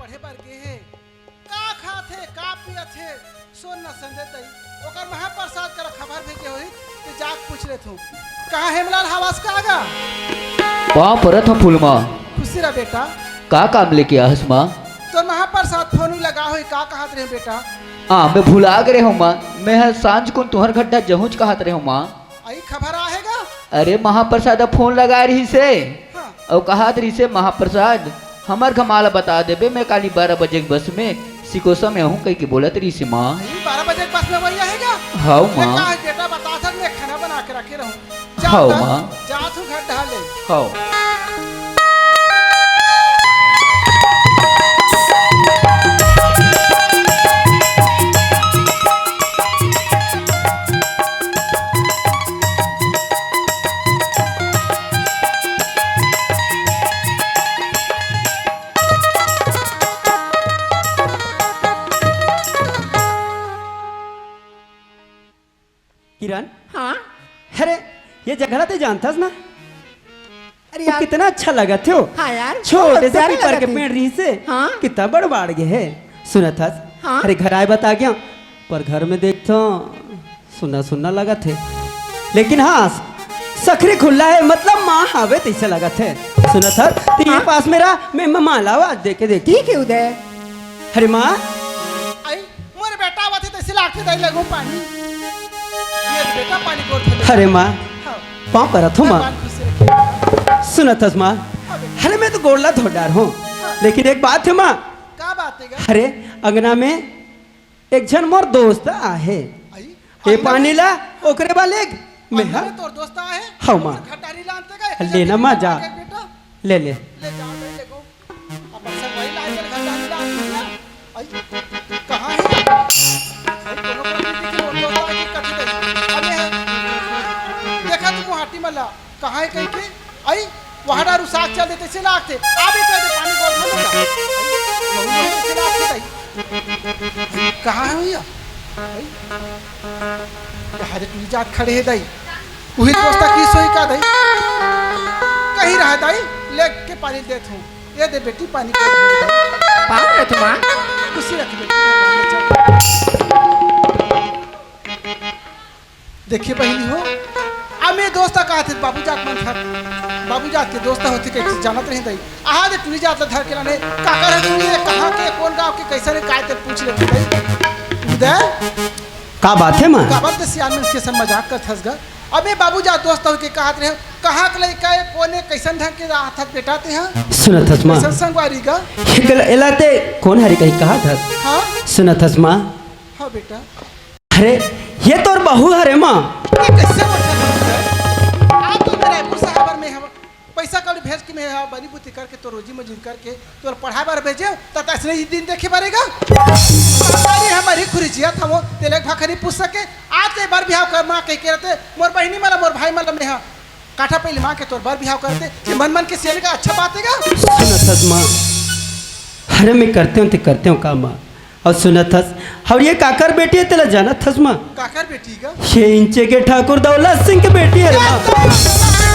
पढ़े बर गे हे का खाथे का पियथे सोन न संदे तई ओकर महाप्रसाद कर खबर भेजे होई तो जाक पूछ लेत हूं कहां हेमलाल हवास का आगा वहाँ परत हम फूलमा खुशी रा बेटा का काम लेके आहस माँ तो महाप्रसाद फोन लगा होई का कहत रहे बेटा मैं भुला गए हूँ माँ मैं सांझ को तुहर गड्ढा जहूच कहत रहे हूँ माँ आई खबर आएगा अरे महाप्रसाद फोन लगा रही से हाँ। और कहत रही से महाप्रसाद हमार घमाला बता देबे मैं काली 12 बजे के बस में सिकोसा में हूँ कहीं की बोलत रही से माँ 12 बजे के बस में वही आएगा हाँ माँ बेटा बता था मैं खाना बना के रखे रहूं हाँ माँ जा तू घर ढाले हाँ किरण हाँ अरे ये जगह तो जानता ना अरे तो यार कितना अच्छा लगा थे हाँ यार छोटे से प्यारे पीपल लगा के थे। पेड़ रही से हाँ कितना बड़ बाढ़ गए है सुना था हाँ। अरे घर आए बता गया पर घर में देखता सुना सुना लगा थे लेकिन हाँ सखरी खुला है मतलब माँ हावे तैसे लगा थे सुना था तो ये पास मेरा मैं माला आज देखे देख ठीक है उदय अरे माँ आई मोर बेटा आवत है तैसे लागते दई लगो पानी ये बेटा पानी गोर थे अरे माँ हाँ पाँव पर थो माँ भगवान खुश रखे सुना था माँ अरे मैं तो गोड़ला थोड़ार हूँ लेकिन एक बात है माँ का बात है गा अरे अंगना में एक जन मोर दोस्त आहे आई ये पानी ला ओकरे वाले मैं अंदर में तोर दोस्त आए हाँ माँ खटारी लानते गए लेना माँ जा बेटा ले ले ले जा ले देखो अपन सब वही लाए कर खटारी लानते ना आई कहां है आई कोनो कोनो देखी और दोस्त आए कथि दे अबे देखा तू मुहाटी मल्ला कहां है कहीं के आई वहां डारू साग चल देते से लागते आबे कह दे पानी गोल में लगा बहुत से लागते दई कहां है भैया आई यहाँ तू जात खड़े है दई वही दोस्ता की सोई का दई कहीं रहा दई ले के पानी देत हूँ ये दे बेटी पानी पाँव रे तुम खुशी रख बेटी देखिए बहनी हो अब मैं दोस्ता कहा थे बाबू जात मन था बाबू जात के दोस्ता होते के जानत रहे दई आहा दे टूरी जात धर के लाने काका रे टूरी कहां के कौन गांव के कैसे रे काय ते पूछ ले दई उदय का बात है माँ का बात सियान में इसके संग मजाक कर थस गा अबे बाबू जा दोस्त हो के कहत रहे कहां के लई काय कोने कैसन ढंग के राहत बेटाते हैं सुना था माँ कैसन संगवारी का एलाते कौन हरी कहीं कहा था हां सुना था माँ हां बेटा अरे ये तो बहू हरे माँ ये कैसे बोलता है आप तो मेरा रायपुर साहब में हम पैसा कौड़ी भेज के मैं बनी बुद्धि करके तो रोजी मजूरी करके तो पढ़ाई बार भेजे तो तसने ही दिन देखे पड़ेगा हमारी हमारी खुरिजिया था वो तेले भाखरी पूछ सके आज ते बार बिहाव कर मां कह के रहते मोर बहनी मला मोर भाई मला में काठा पहले मां के तोर बार बिहाव करते जे मन मन के सेल का अच्छा बात है सुना था माँ अरे मैं करते हूँ का माँ और सुना था और ये काकर बेटी है तेरा जाना था माँ काकर बेटी का ये इंचे के ठाकुर दौलत सिंह की बेटी है माँ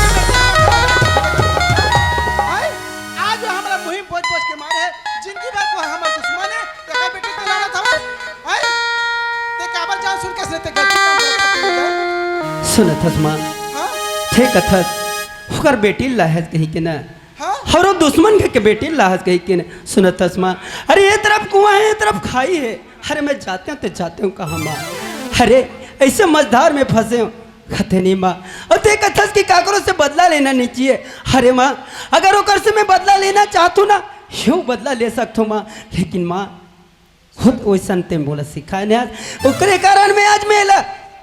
आज हमारा मुहिम बोझ बोझ के मारे है जिंदगी भर को हमारा दुश्मन है देखा बेटी तेरा था हाय ते काबर जान सुन कैसे ते गलती काम करते सुना था माँ हां थे कथक होकर बेटी लाहत कहीं के ना हां और वो दुश्मन के बेटी लाहत कहीं के ना सुना था माँ अरे ये तरफ कुआं है ये तरफ खाई है अरे मैं जाते हूँ कहाँ माँ अरे ऐसे मझधार में फंसे हूँ खते नहीं माँ और ते कथस की काकरों से बदला लेना नहीं चाहिए अरे माँ अगर ओकर से मैं बदला लेना चाहतू ना यूँ बदला ले सकता हूँ माँ लेकिन माँ खुद वैसा ते बोला सिखाए नहीं आज ओकरे कारण मैं आज मैं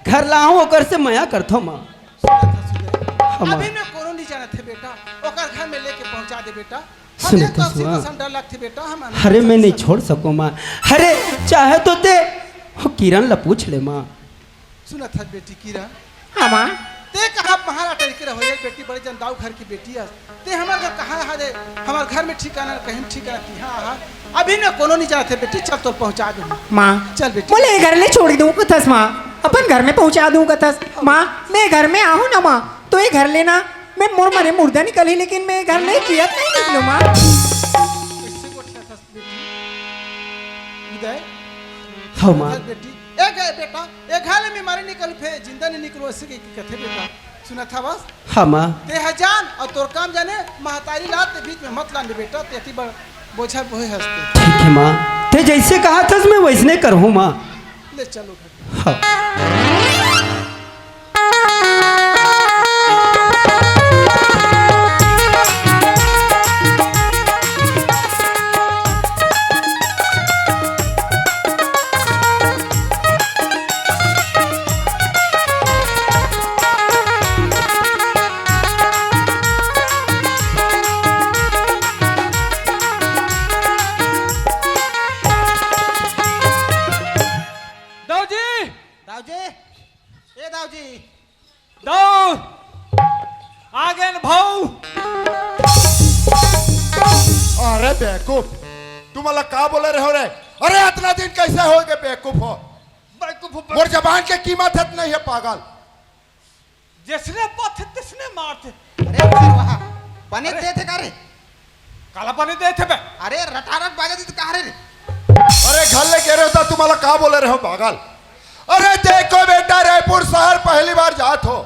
घर लाऊं ओकर से मया करता हूँ माँ अभी मैं कोनो नहीं जाना थे बेटा ओकर घर में लेके पहुंचा दे बेटा सुनो तो सुनो डर लगती बेटा हम अरे मैं नहीं छोड़ सकूँ माँ अरे चाहे तो ते वो किरण ला पूछ ले माँ सुना था बेटी किरण हाँ माँ ते कहा महाराष्ट्र के रहो एक बेटी बड़ी जनदाऊ घर की बेटी है ते हमारे घर कहाँ है हमारे घर में ठिकाना कहीं ठिकाना थी हाँ हाँ अभी ना कोनो नहीं जाते बेटी चल तो पहुंचा दूँ माँ चल बेटी बोले घर ले छोड़ दूँ कथस माँ अपन घर में पहुँचा दूँ कथस माँ मैं घर में आहूँ ना माँ तो ये घर लेना मैं मोर मरे मुर्दा निकली लेकिन मैं घर नहीं जियत नहीं निकलूँ माँ कैसे गोठिया था बेटी उदय हाँ माँ बेटी एक है बेटा एक हाल में मारे निकल फे जिंदा नहीं निकलो ऐसे के कथे बेटा सुना था बस हाँ माँ ते हजान और तोर काम जाने महतारी लात बीच में मत लाने बेटा ते अति बड़ बोझा बोहे हंसते ठीक है माँ ते जैसे कहा था मैं वैसने करूँ माँ ले चलो घर हाँ दाऊजी दाऊजी ए दाऊजी दाऊ आगे न भाऊ अरे बेवकूफ तुम अल्लाह का बोले रहे हो रे अरे इतना दिन कैसे हो गए बेवकूफ हो मोर जबान के कीमत है नहीं है पागल जिसने पथ तिसने मारते अरे वहाँ बने थे का रे काला पानी दे थे बे अरे रटारट बागे दी तो कहा रे अरे घर ले कह रहे होता तुम अल्लाह का बोले रहे हो पागल अरे देखो बेटा रायपुर शहर पहली बार जात हो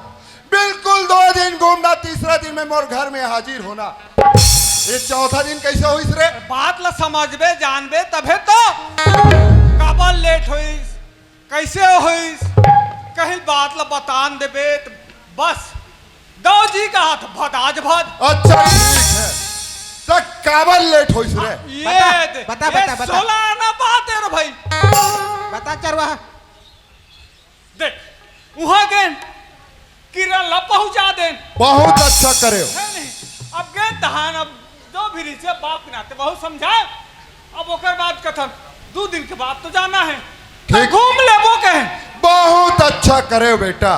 बिल्कुल 2 दिन घूमना तीसरा दिन में मोर घर में हाजिर होना ये चौथा दिन कैसे हुई रे बात ला समझबे जानबे तभे तो काबल लेट होइस कैसे होइस कहीं बात ला बतान देबे त बस दाऊजी का हाथ भदाज भद अच्छा ठीक है तो काबल लेट हुई रे ये बता, बता, बता। 16 आना बात है रे भाई बता चरवा देख वहां गए किरण ला पहुंचा दे बहुत अच्छा करे हो है नहीं अब गए दहान अब दो भी से बाप के नाते बहुत समझाए अब ओकर बाद कथन 2 दिन के बाद तो जाना है तो ठीक। घूम ले वो कहे बहुत अच्छा करे हो बेटा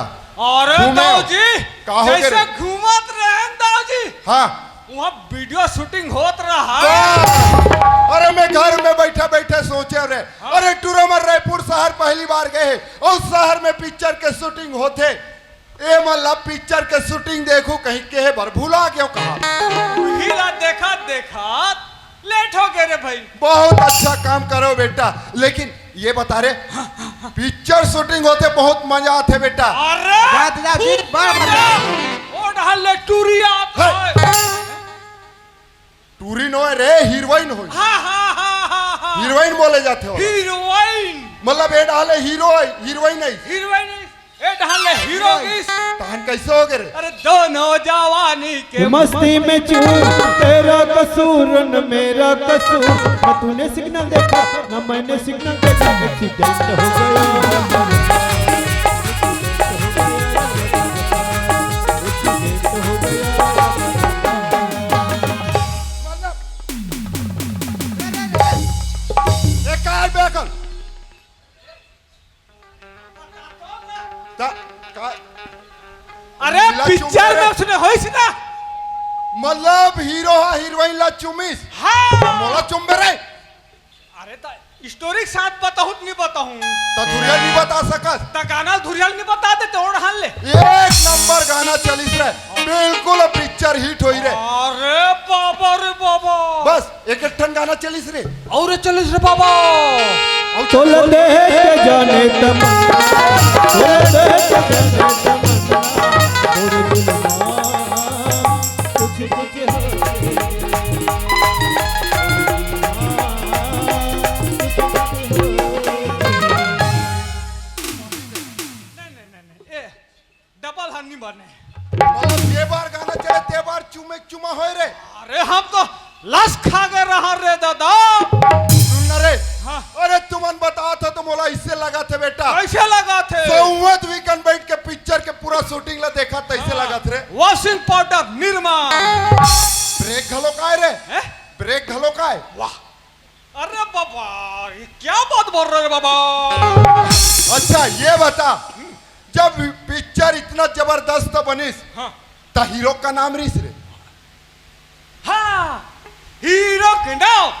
और घूमे हो। दाऊजी का हो गए जैसे रे? घूमत रहे दाऊजी हाँ वहाँ वीडियो शूटिंग होत रहा वाह! अरे मैं घर में बैठे बैठे सोचे रे अरे टूरमर रायपुर शहर पहली बार गए और शहर में पिक्चर के शूटिंग होते ए मतलब पिक्चर के शूटिंग देखू कहीं के भर भूला क्यों कहा हिला देखा देखा लेट हो गए रे भाई बहुत अच्छा काम करो बेटा लेकिन ये बता रे पिक्चर शूटिंग होते बहुत मजा आते बेटा अरे जात जा, खूब बड़ मजा। ओ ढाले टूरिया टूरिन हो रे हीरोइन हो हाँ हीरोइन बोले जाते हो हीरोइन मतलब ये डाले हीरो हीरोइन नहीं हीरोइन ए ढाले हीरो की तहन कैसे हो गए रे अरे दोनों जवानी के मस्ती में चूर तेरा कसूर न मेरा कसूर न तूने सिग्नल देखा न मैंने सिग्नल देखा एक्सीडेंट हो गया एक कार बेकल अरे ला पिक्चर चुम में रे। उसने होइस ना मतलब हीरो हा हीरोइन ला चुमिस हाँ मोला चुम्बे रे अरे तो स्टोरी के साथ बताहूँ नहीं बताहूँ तो धुरिया नहीं बता सकत तो गाना धुरियल नहीं बता दे तो हाल ले एक नंबर गाना चलिस रे बिल्कुल पिक्चर हिट होई रे अरे बाबा रे बाबा बस एक ठन गाना चलिस रे और चलिस रे बाबा चल देख के जाने तमन्ना चल देख के जाने तमन्ना थोड़े दिन बाद कुछ कुछ नहीं ए डबल हन्नी बने मतलब ये बार गाना चले ते बार चुमे चुमा होय रे अरे हम तो लस खा गए रहा रे दादा सुन ना रे हाँ। अरे तुमन बता था तो मोला इससे लगा थे बेटा कैसे लगा थे संवत वीकेंड बैठ के पिक्चर के पूरा शूटिंग ला देखा तैसे लगा थे रे वॉशिंग पाउडर निर्मा ब्रेक घलो काय रे हैं? ब्रेक घलो काय वाह अरे बाबा ये क्या बात बोल रहे हो बाबा अच्छा ये बता जब पिक्चर इतना जबरदस्त बनिस हाँ तो हीरो का नाम रिस रे हाँ हीरो के नाम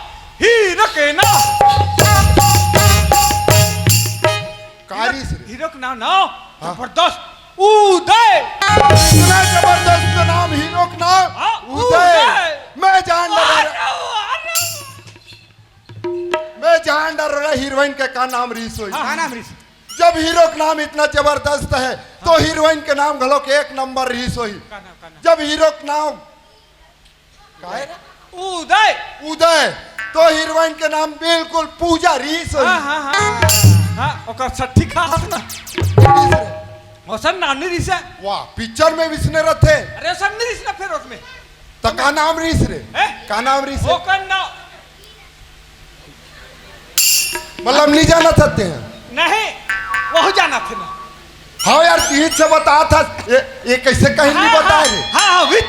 का रिस रे हीरो के नाम जबरदस्त उदय इतना जबरदस्त नाम हीरो का नाम हाँ, उदय उदय। मैं जान लगा रे अरे, मैं जान डर रहा हीरोइन के का नाम रीस हुई हाँ नाम ऋषि जब हीरो का नाम इतना जबरदस्त है तो हीरोइन के नाम घलो के एक नंबर रीस हुई का नाम जब हीरो का नाम का है रे? उदय उदय तो हीरोइन के नाम बिल्कुल पूजा रीस हुई हाँ हाँ हाँ हाँ ओकर छठी खा ना ओसन नानी ऋष है वाह पिक्चर में विष्णु रथे अरे ओसन नहीं ऋष ना फिर उसमें तो का नाम रीस रे हैं? का नाम रीस है? ओकर नाम मतलब नहीं जाना चाहते हैं नहीं वह जाना थे ना हाँ यार तीज से बता था ये कैसे कहीं नहीं बता रहे हाँ हाँ विच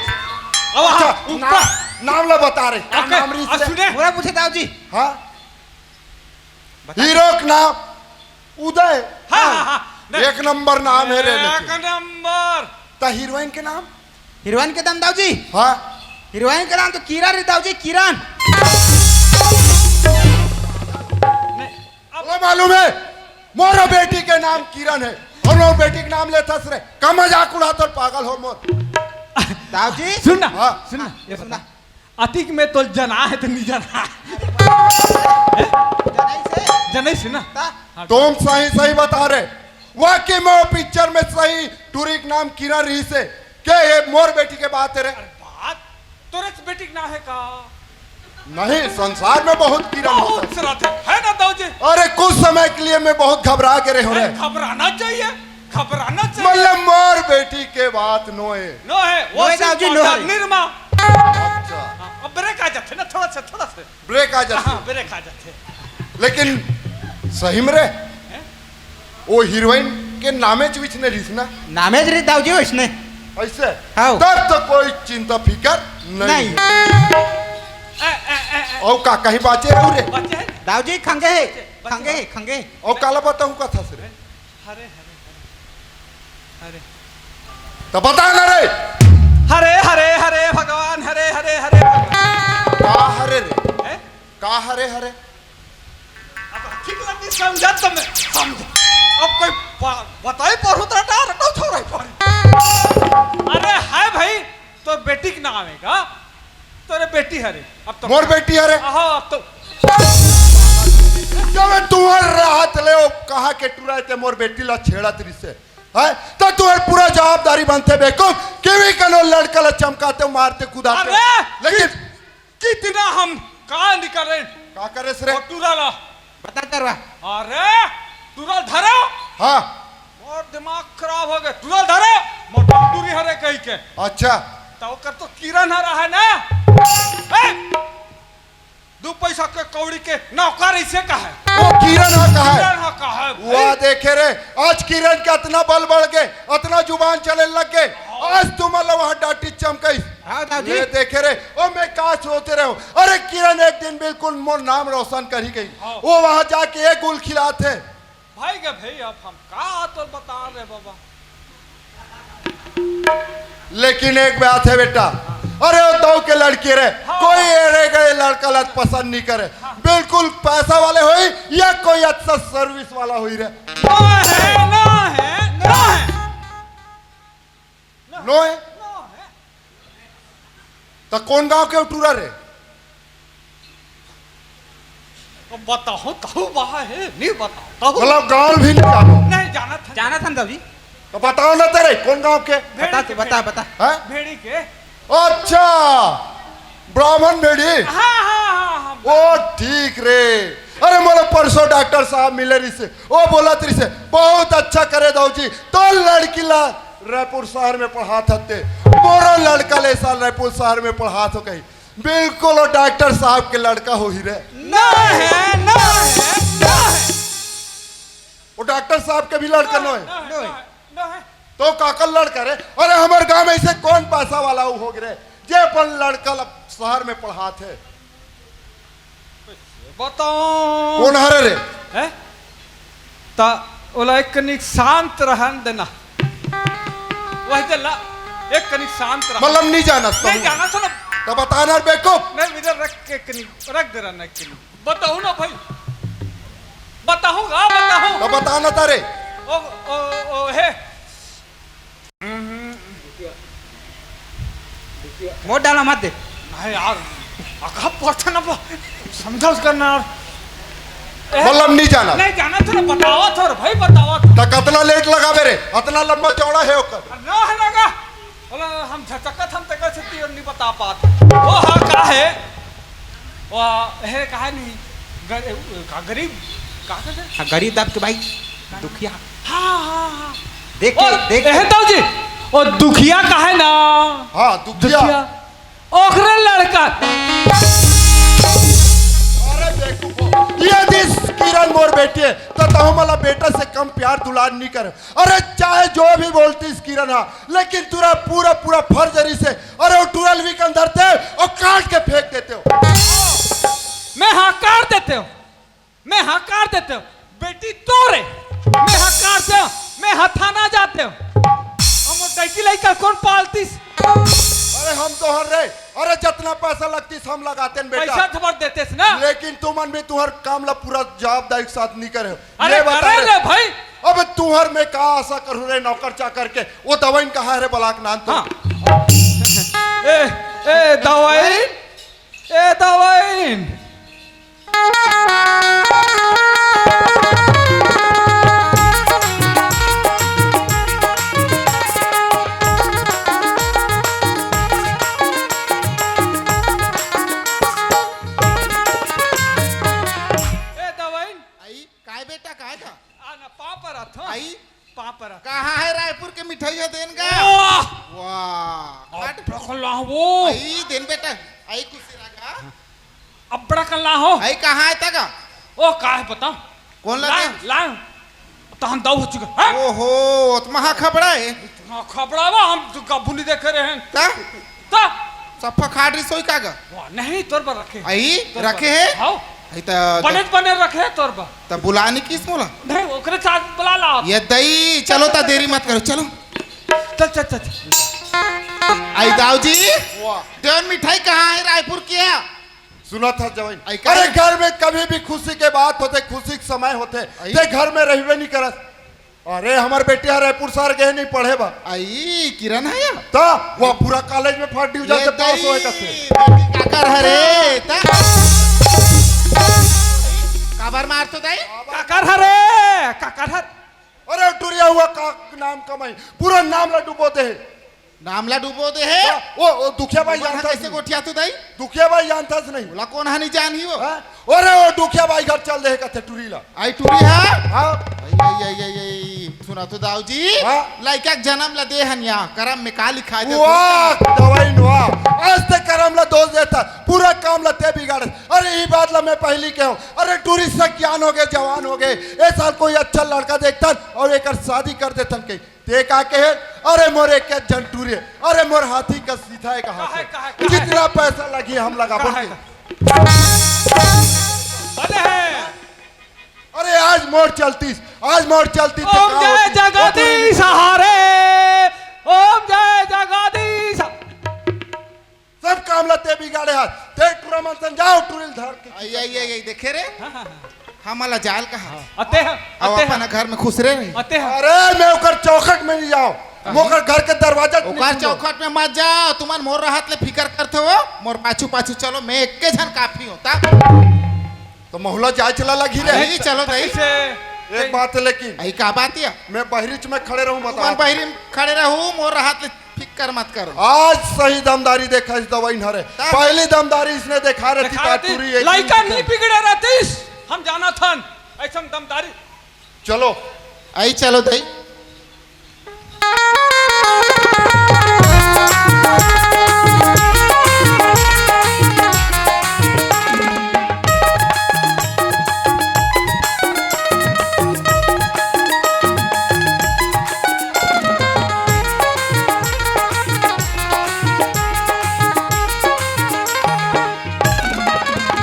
अब अच्छा, हाँ ऊपर नाम ला बता रहे का ओके, नाम रीस अब है? सुने पूरा पूछे दाऊ जी हाँ हीरो का नाम उदय हाँ हाँ हाँ नहीं, एक नंबर नाम है रे एक नंबर तो हीरोइन के नाम हीरोइन के नाम दाऊ जी हाँ हीरोइन का नाम तो किरण है दाऊ जी किरण वो मालूम है मोरो बेटी के नाम किरण है और मोर बेटी के नाम लेता रे का मजाक उड़ाता पागल हो मोर दाऊ जी सुनना हाँ सुनना ये सुनना अतिक में तो जना है तो नहीं जना जनाई से जनाई से ना ता- तुम सही सही बता रहे वाकई में वो पिक्चर में सही टूरी का नाम किरण रही से क्या ये मोर बेटी के बात है रे बात तुरंत बेटी का नाम है का नहीं संसार में बहुत किरण होता बहुत सारा थे है ना दाऊ जी है। अरे कुछ समय के लिए मैं बहुत घबरा के रहे हो रहे घबराना चाहिए घबराना चाहिए मतलब मोर बेटी के बात नोए नो है वो नो है दाऊ जी, नो है। निर्मा अच्छा अब ब्रेक आ जाते ना थोड़ा सा ब्रेक आ जाती हाँ ब्रेक आ जाते लेकिन सही में रे वो हीरोइन के नामे चविच ने रीस ना नामे जी दाऊ जी इसने ऐसे हाँ। तब तो कोई चिंता फिकर नहीं नहीं और का कहीं बाचे रहू रे बच्चे हैं दाऊ जी खंगे है खंगे है खंगे और काला बताऊं का था रे हरे हरे तो बता ना रे हरे हरे हरे भगवान हरे हरे हरे भगवान का हरे रे हैं? का हरे हरे अब ठीक लगी समझा तो मैं समझ अब कोई बताई पढ़ू तो डार तो छोड़ पढ़ अरे है भाई तो बेटी का नाम है का तेरे बेटी हरे अब तो मोर बेटी हरे हाँ अब तो जब तुम्हार राहत ले ओ कहा के टुराए ते मोर बेटी ला छेड़ा तरी से है तो तुम्हार पूरा जवाबदारी बनते बेकूफ किवी कनो लड़का ला चमकाते मारते कुदाते अरे लेकिन कितना हम कहाँ निकल रहे का करे रे टूरा ला बता करवा अरे टूरा धरो हाँ और दिमाग खराब हो गया टूरा धरो मोटा टूरी हरे कहीं के अच्छा तो कर तो किरण हरा है ना ए! दो पैसा के कौड़ी के नौकर इसे का है वो किरण हा कहा है किरण हा का है वाह देखे रे आज किरण का इतना बल बढ़ गए इतना जुबान चले लग गए आज तुम वहां डाटी चमकई हाँ दाऊ जी ये देखे रे ओ मैं कहा सोते रहो अरे किरण एक दिन बिल्कुल मोर नाम रोशन कर ही गई हाँ। वो वहां जाके एक गुल खिलाते भाई गे भाई अब हम का तो बता रहे बाबा लेकिन एक बात है बेटा अरे वो दो के लड़के रे हाँ। कोई एरे गए लड़का लत पसंद नहीं करे बिल्कुल पैसा वाले हुई या कोई अच्छा सर्विस वाला हुई रे ना है ना है ना है नो है ना है तो कौन गांव के टूरा रे तो बताओ कहू वहाँ है नहीं बताओ कहू मतलब गांव भी नहीं जानो नहीं जाना था जाना था दाऊ जी तो बताओ ना तेरे कौन गांव के बता तू बता बता हैं भेड़ी के अच्छा ब्राह्मण भेड़ी हाँ हाँ हाँ हाँ ओ ठीक रे अरे मोला परसों डॉक्टर साहब मिले रही से ओ बोला तरी से बहुत अच्छा करे दो जी तो लड़की ला रायपुर शहर में पढ़ा थे मोरो लड़का ले साल रायपुर शहर में पढ़ा तो कहीं बिल्कुल वो डॉक्टर साहब के लड़का हो ही रे ना है ना है ना है वो डॉक्टर साहब के भी लड़का नो है ना है ना है तो काकल लड़का रे अरे हमारे गांव में ऐसे कौन पैसा वाला हो गए जे अपन लड़का शहर में पढ़ा थे बताओ कौन हरे रे है ता ओला एक कनिक शांत रहन देना वही जला एक कनिक शांत रह मतलब नहीं जाना नहीं जाना था ना तो बताना बेवकूफ नहीं इधर रख के कनिक रख दे रहा ना कनिक बताओ ना भाई बताऊंगा बताऊं तो बताना तारे ओ है मोट डाला मत दे नहीं यार आखा पड़ता ना समझा उसका ना मतलब नहीं जाना नहीं जाना थोड़ा बताओ थोड़ा भाई बताओ तो कितना लेट लगा मेरे इतना लंबा चौड़ा है ओकर ना है लगा बोला हम झटकत हम तक से तीर नहीं बता पाते वो हाँ का है वो है का है नहीं गरीब का है गरीब दाब के भाई दुखिया हाँ हाँ हाँ देख ओ, के देख है तो जी ओ दुखिया का है ना हाँ दुखिया ओखरे लड़का अरे देखो यदि किरण मोर बेटी है तो मला बेटा से कम प्यार दुलार नहीं करे अरे चाहे जो भी बोलती इस किरण हाँ लेकिन तुरा पूरा पूरा फर्जरी से अरे वो टूरल भी के अंदर थे और काट के फेंक देते हो मैं हकार देते हो मैं हकार देते हो बेटी तोरे मैं हकार से हो मैं हथाना जाते हो हम डैकी लड़का कौन पालतीस अरे हम तो हर रहे अरे जितना पैसा लगती हम लगाते हैं बेटा पैसा खबर देते ना लेकिन तुमन भी तुहर काम ला पूरा जवाबदारी के साथ नहीं करे हो अरे ये बता करे रहे रे भाई अब तुहर में का आशा करूं रे नौकर चाकर के वो दवाइन कहाँ है रे बलाक नान तो हाँ। ए दवाइन ए दवाइन कहाँ है रायपुर के मिठाइया देन का वाह अब प्रखला वो आई देन बेटा आई कुछ रखा अब बड़ा कल्ला हो आई कहाँ है तका ओ का है पता कौन ला लगे ला तो हम दऊ हो चुका है ओहो महा खबड़ा है हाँ खबरावा हम तो कबू नहीं देखे रहे हैं ता ता सफा खाड़ी सोई कागा वाह नहीं तोर पर रखे आई रखे है हाँ आई ता बने बने रखे तोर पर ता बुलानी किस मोला नहीं ओकरे साथ बुला ला ये दई चलो ता देरी मत करो चलो चल चल चल आई दाऊ जी देवन मिठाई कहाँ है रायपुर की है सुना था जवाइन आई का अरे है? घर में कभी भी खुशी के बात होते खुशी के समय होते ते घर में रहबे नहीं करत अरे हमार बेटी रायपुर शहर गए नहीं पढ़े बा आई किरण है या ता वो पूरा कॉलेज में फर्स्ट डिवीजन ये से पास दई होए कसे बेटी काकर हरे ता काबर मार तो दई काकर हरे काकर हर अरे टुरिया हुआ का नाम कमाई पूरा नाम ला डुबोते है नामला डूबो दे है वो दुखिया भाई जानता जानता कैसे गोठिया तू दई दुखिया भाई जानता नहीं बोला कौन हानि जान ही वो हाँ? अरे वो दुखिया भाई घर चल रहे कथे टुरीला आई टूरी है हाँ आई सुना तो दाऊ जी हाँ? लाइका जन्म ला दे हनिया करम में का लिखा दे वाह दवाई वाह आज तक करम ला दोष देता पूरा काम ला ते बिगाड़ अरे ये बात ला मैं पहली कहूँ अरे टूरिस्ट से ज्ञान हो गए जवान हो गए ए साल कोई अच्छा लड़का देखता और एक शादी कर देता के ते का कहे अरे मोरे के जंटूरे अरे मोर हाथी का सीधा है कहाँ से जितना पैसा लगी हम लगा बोल बने है अरे आज मोड़ चलती तो ओम का जय होती? जगदीश हरे ओम जय जगदीश सब काम लते बिगाड़े हाथ ते टूरा मन जाओ टूरिल धर के आई देखे रे हमारा जाल कहा अते अब अपना घर में खुश रहे अते अरे मैं ओकर चौखट में नहीं जाओ मोकर घर के दरवाजा नहीं ओकार खोलो। चौखट में मत जाओ तुमान मोर राहत ले फिकर करते हो मोर पाछू पाछू चलो मैं एक के जन काफी होता तो मोहल्ला जाए चला लगी रे नहीं चलो दई से एक बात है लेकिन आई का बात है मैं बहरीच में खड़े रहूं तुमान बता बहिरी खड़े रहूं मोर राहत ले फिकर मत करो आज सही दमदारी देखा इस दवाई हरे पहली दमदारी इसने देखा रही थी टूरी एक लाइका दिन नहीं बिगड़े रहतीस हम जाना था ऐसा दमदारी चलो आई चलो दई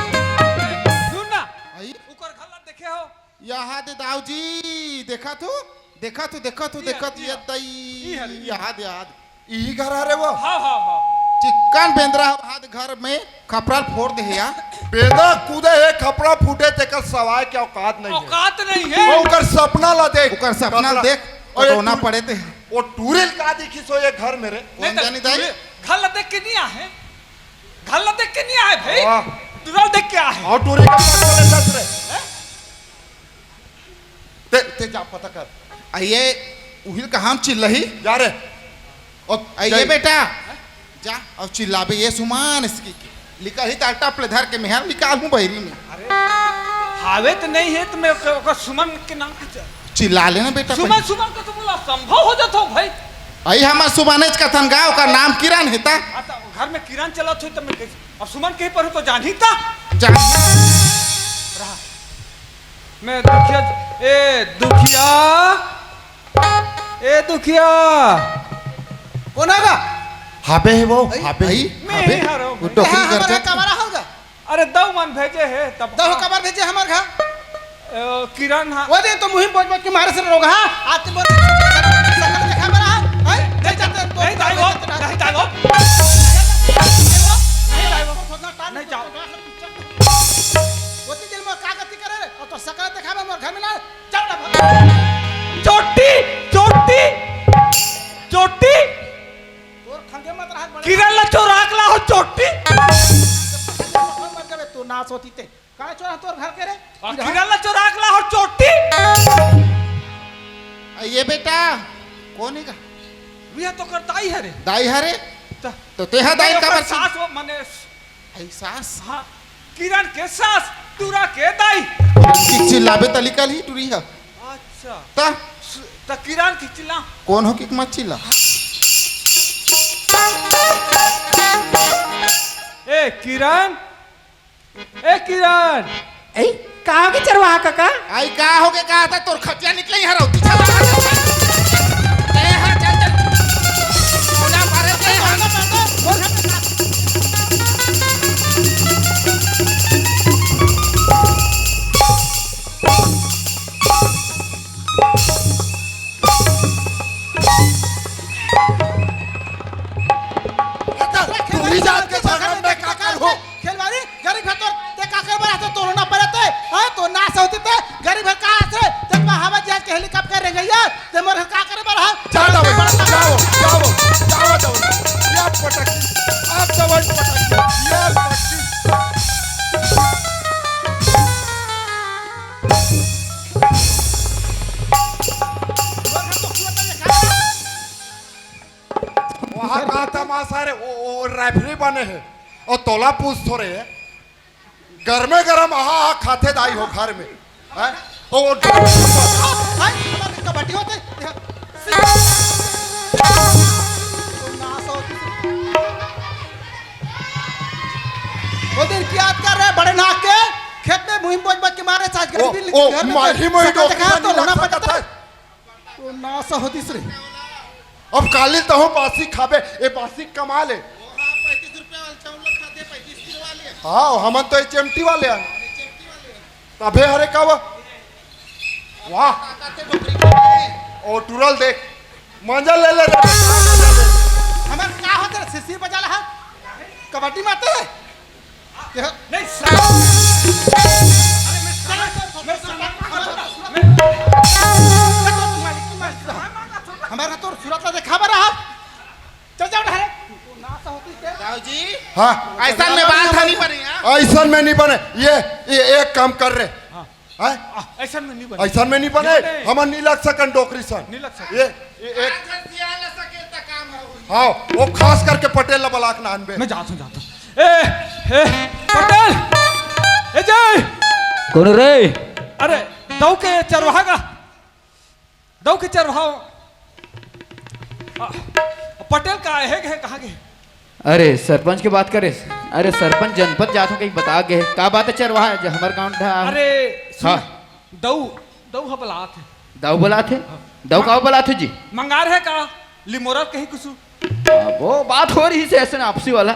सुनना आई ऊपर खल्ला देखे हो यहाँ दे दाऊ जी देखा तू ये दई याद यही घर आ रहे वो हाँ चिकन बेंद्रा हाथ घर में खपरा फोड़ दे या बेदा कूदे है खपड़ा फूटे ते का सवाय क्या औकात नहीं है औकात नहीं है वो उकर सपना ला देख ओकर सपना कपड़ा- देख और ये रोना टूर- पड़े थे वो टूरिल का दिखी सो ये घर मेरे कौन जानी दाई खल्ला देख के नहीं आए खल्ला देख के नहीं आए भाई वाह। तुरल देख के आए और टूरी का पास चले दस रे थे जा पता कर आइए उहिल का हम चिल्लही जा रे और आइए बेटा जा और चिल्लाबे ये सुमान इसकी लिखा ही टाटा प्ले धर के मेहर निकाल हूं बहरी में हावे तो नहीं है तो मैं ओकर सुमन के नाम के चिल्ला लेना बेटा सुमन सुमन का तो बोला संभव हो जाता भाई। आई हमार सुबानेज का थन गाँव का नाम किरण हेता आता घर में किरान चला थी तो मैं कैसे अब सुमन कहीं पर हूँ तो जान ही था जा मैं दुखिया ए दुखिया कौन आगा हाबे है वो हाबे आई मैं ही हारा हूँ वो भाई। टोकरी हमारा करते कमरा होगा अरे दो मन भेजे है तब दो कबर भेजे हमारे घर किरण हाँ वो दिन तो मुहिम बोझ बोझ के मारे से रोग हाँ आज तुम सकल देखा मेरा है नहीं जाते तो नहीं जाएगो नहीं जाएगो नहीं जाओ वो दिन में का गति करे और तो सकल देखा में मोर घर में ना जाओ ना चोटी चोटी चोटी तोर खंगे मत रहा बड़े किरण ला चोराक ला हो चोटी मर जावे तू नाश होती ते का चोरा तोर घर के रे किरण ला चोराक ला हो चोटी आइए बेटा कौन है का विया तो करता ही है रे दाई हरे त- तो तेहा दाई ओकर का सास वो मने आई सास हाँ किरण के सास तुरा के दाई की चिल्लाबे तलिकल ही टुरी है अच्छा ता त किरण खिचला कौन हो कि मत चिल्ला ए किरण ए कहाँ के चरवाहा काका आई का हो के कहा था तोर खटिया निकले हरा पीछा ए हां चल चल कोना मारे के हां तू जात के झगड़ा में का कर हो खेलवारी गरीब है तो ते का कर बड़ा तो तोड़ना पड़ते हां तो नाश होती ते गरीब है का से जब हवा जहाज के हेलीकॉप्टर रह गई ते मोर का करे बड़ा जा जाओ या पटक आप जवान पटक या पटकी वहाँ कहा तमाशा रे वो रेफरी बने हैं और तोला पूछ थोड़े है गर्मे गरम आहा खाते दाई हो घर में हैं और हां हमारे कबड्डी होते नाश होती वो दिन की याद कर रहे बड़े नाक के खेत में मुहिम बोझ बोझ के मारे साज गरीबी ओ माही मोही देखा तो लोना डॉक्टर पड़ता था तो नाश होती रे अब काली तो हूँ बासी खाबे ये बासी कमा ले 35 रुपया वाला चावल खाते 35 किलो वाले हाँ हम तो ये चिमटी वाले हैं तबे हरे का वाह ओ टूरल देख मजा ले ले रे हमारे का होते रे सिर बजा रहा कबड्डी में आते हैं नहीं हमारा तो सूरत का देखा बरा चल जाओ ढारे नाश होती है राव जी हाँ ऐसा में बात नहीं बनी हां ऐसा में नहीं बने ये एक काम कर रहे हैं ऐसा में नहीं बने ऐसा में नहीं बने नहीं। हम नहीं लग सकन डोकरी सन नहीं लग सकन। ये एक हाँ वो खास करके पटेल बलाक नान बे मैं जाता हूँ ए पटेल ए जय कौन रे अरे दौ के चरवाहा का दौ के चरवाहा पटेल का है कहाँ के अरे सरपंच की बात करे अरे सरपंच जनपद जात हो कहीं बता गए का बात है चरवाहा जो हमारे गाँव ढा अरे हाँ दौ दौ हबलात है दाऊ बोला थे दाऊ का बोला थे जी मंगार है का लिमोरा कहीं कुछ वो बात हो रही से ऐसे ना आपसी वाला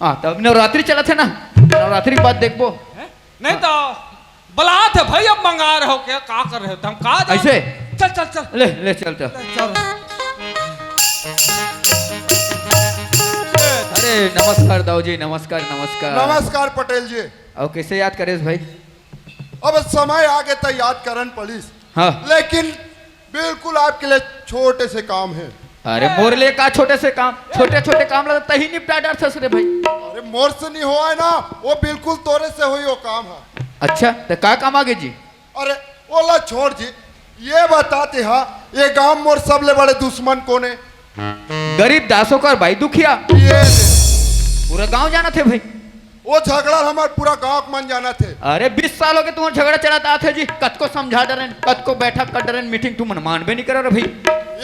हाँ तब नवरात्रि चला थे ना नवरात्रि की बात देखबो नहीं तो बलात है भाई अब मंगार हो क्या का कर रहे हो हम का जाने? ऐसे? चल चल चल ले ले चल चल चल अरे नमस्कार दाऊ जी नमस्कार नमस्कार नमस्कार पटेल जी और कैसे याद करे भाई अब समय आगे तो याद करन पड़ीस हाँ लेकिन बिल्कुल आपके लिए छोटे से काम है अरे मोर लिए का छोटे से काम छोटे छोटे काम लगता ही निपटा डार थस रे भाई अरे मोर से नहीं हुआ है ना वो बिल्कुल तोरे से हुई वो काम है अच्छा तो का काम आगे जी अरे ओला छोड़ जी ये बताते हाँ ये गांव मोर सबले बड़े दुश्मन कौन है? गरीब दासों का भाई दुखिया ये दे। पूरा गांव जाना थे भाई। वो झगड़ा हमारे पूरा गांव के मन जाना थे। अरे 20 साल हो गए तुम झगड़ा चलाता थे जी। कत को समझा डरन, कत को बैठक कर डरन, मीटिंग तुम मानबे नहीं करो रे भाई।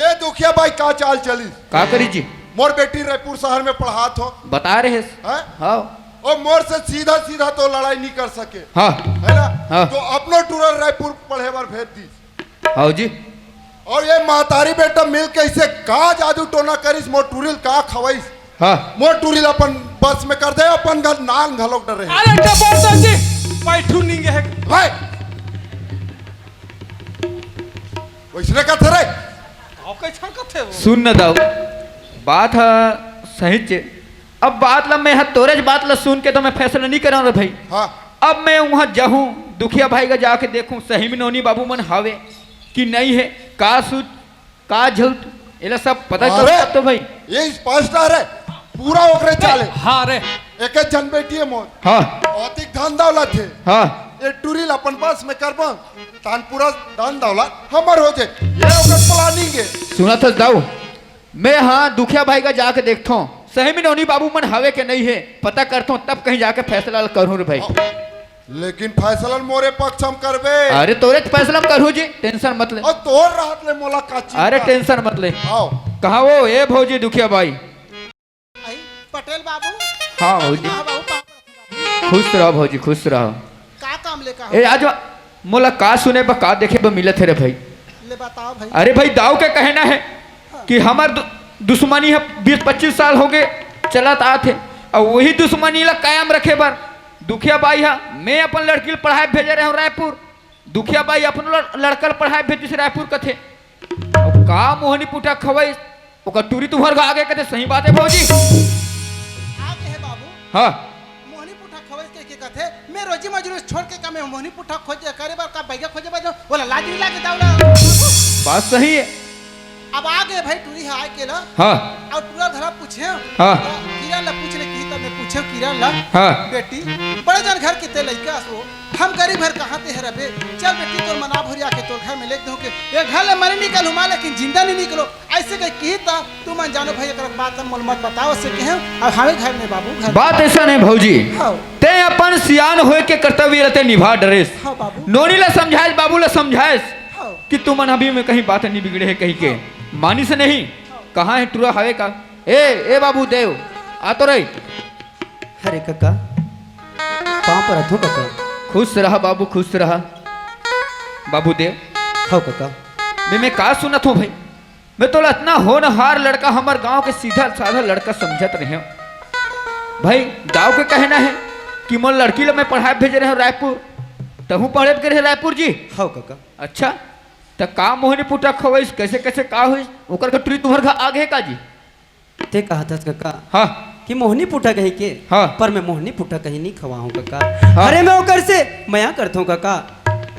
ये दुखिया भाई का चाल चली? का करी जी? मोर बेटी रायपुर शहर में पढ़ात हो बता रहे हैं? हाँ और मोर से सीधा सीधा तो लड़ाई नहीं कर सके हाँ है ना? हाँ। तो अपनो टूरल रायपुर पढ़े बार भेज दी। हाँ जी। और ये महतारी बेटा मिल के इसे का जादू टोना करिस, मोर टूरिल का खवाइस, हाँ मोर टूरिल अपन बस में कर दे, अपन घर नाल घलोक डरे। अरे टपोर जी बैठू नहीं है भाई वैसने का थे रे? आओ कैसा कथे वो सुन न दाऊ बात है सही चे। अब बात ला मैं तोरे बात ला सुन के तो मैं फैसला नहीं करा रे भाई। हाँ अब मैं वहां जाऊं दुखिया भाई का जाके देखूं सही में नौनी बाबू मन हावे कि नहीं है, का सूत का झूठ ये सब पता अरे! करो तो भाई। ये स्पष्ट है पूरा ओकरे चाले। हाँ रे एक एक जन बेटी है मोर हाँ अधिक धन दौलत है। हाँ ये टूरिल अपन पास में करबो तान पूरा धन दौलत हमर हो जाए। ये ओकर प्लानिंग है। सुना था दाऊ मैं हाँ दुखिया भाई का जाके देखता हूँ सही में नौनी बाबू मन हावे के नहीं है, पता करता हूँ तब कहीं जाके फैसला करूँ रे भाई। लेकिन फैसला मोरे पक्ष हम करबे। अरे तोरे फैसला करूँ जी, टेंशन मत ले। और तोर राहत ले मोला का चिंता। अरे टेंशन मत ले। आओ कहा वो ए भौजी दुखिया भाई? आई पटेल बाबू। हाँ भौजी हाँ बाबू पापड़। खुश रहो भौजी खुश रहो। का काम ले का ए आज मोला का सुने बा का देखे बा मिलत है रे भाई। ले बताओ भाई। अरे भाई दाऊ के कहना है कि हमार दुश्मनी है 20-25 साल हो गए चलत आते और वही दुश्मनी ला कायम रखे बार दुखिया बाई है। मैं अपन लड़की पढ़ाई भेजे रहे हूँ रायपुर, दुखिया बाई अपन लड़कल पढ़ाई भेजिस रायपुर कथे। अब का मोहनी पुटा खवाई ओकर टूरी तुम्हार आगे कथे। सही बात है भौजी। आगे है बाबू। हाँ मोहनी पुठा खवैस के कथे मैं रोजी मजदूरी छोड़ के का मैं मोहनी पुठा खोज करे बार का बैगा खोजे बार बोला लाज नहीं लागे दावला। बात सही है। अब आगे भाई टूरी है आए के ला। हाँ और पूरा धरा पूछे हाँ। किरण ला पूछ ले की तब मैं पूछे किरण ला हाँ बेटी बड़े जन घर के ते लइका सो हम गरीब घर कहां ते है रबे चल बेटी तोर मना भरिया के तोर घर में लेके दो के ये घर ले मरे निकल हुमा लेकिन जिंदा नहीं निकलो ऐसे कह की ता तू मन जानो भाई एक बात मोल मत बताओ से के अब हमें घर में बाबू घर बात ऐसा नहीं भौजी। हाँ। ते अपन सियान होए के कर्तव्य रहते निभा डरेस। हाँ बाबू। नोनी ला समझाएस बाबू ला समझाएस हाँ। कि तुम अभी में कहीं बात नहीं बिगड़े है कहीं के मानी से नहीं। कहाँ है टूरा हवे का? ए बाबू देव आ तो रही। अरे काका पाँव पर रखो काका। खुश रहा बाबू खुश रहा। बाबू देव हाँ काका। मैं का सुनत हूँ भाई। मैं तो इतना होनहार लड़का हमारे गांव के सीधा साधा लड़का समझत रहे भाई। गांव के कहना है कि मोर लड़की ला मैं पढ़ाई भेज रहे हो रायपुर तहू पढ़े के रायपुर जी। हाँ काका। अच्छा तो का मोहनी पुटा खवैस कैसे कैसे का हुई ओकर के टूरी तुम्हार घर आगे का जी? ते कहा था काका हाँ कि मोहनी पुटा कहीं के हाँ। पर मैं मोहनी पुटा कहीं नहीं खवाऊं काका। हाँ। अरे मैं ओकर से मया करता हूँ काका।